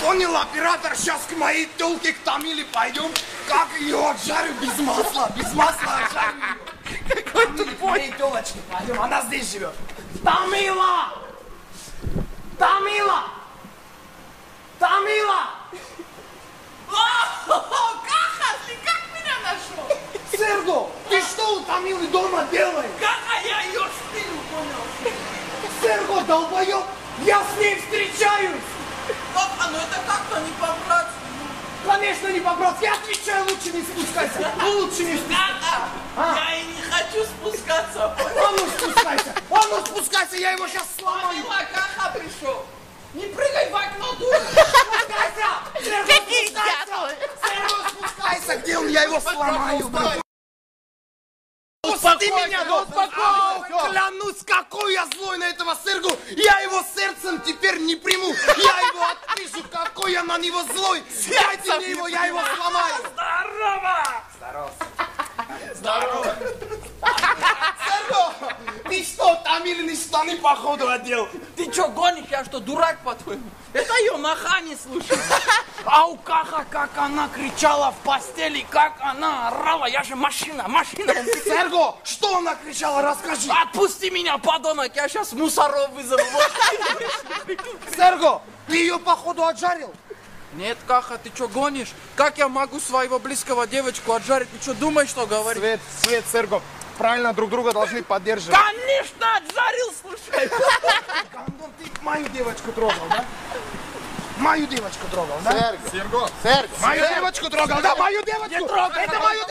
Понял, оператор, сейчас к моей тёлке, к Тамиле пойдем. Как ее отжарю без масла? Без масла отжарю ее. Какой тупой. К моей тёлочке пойдем, она здесь живет. Тамила! Тамила! Тамила! Каха, ты как меня нашел? Серго, ты что у Тамилы дома делаешь? Каха, я ее спину понял. Серго, долбоёб, я с ней встречаюсь. Каха, ну это как-то не по-братски. Конечно, не по-братски. Я отвечаю, лучше не спускайся. Лучше не спускайся. Каха, я и не хочу спускаться. А ну спускайся. А ну спускайся, я его сейчас сломаю. Каха пришел. Не прыгай в окно, дура. Спускайся. Серго, спускайся. Серго, спускайся. Где он? Я его сломаю. Пусти меня, успокойся! Клянусь, какой я злой на этого Сергу! Я его сердцем теперь не приму! Я его отпишу, какой я на него злой! Дайте мне его, я его сломаю! Здорово! Здорово! Здорово! Серго! Ты что, Тамилины штаны походу одел? Ты чё гонишь? Я что, дурак по-твоему? Это ее маха не слушай. А у Каха, как она кричала в постели, как она орала. Я же машина. Серго, что она кричала, расскажи. Отпусти меня, подонок, я сейчас мусоров вызову. Серго, ты ее походу отжарил? Нет, Каха, ты что гонишь? Как я могу своего близкого девочку отжарить? Ты что думаешь, что говорить? Свет, Серго, правильно друг друга должны поддерживать. Конечно, отжарил, слушай. Гандон, ты мою девочку трогал, да? Мою девочку трогал, да? Серго, Мою девочку трогал, да? Мою девочку! Не трогай, это мою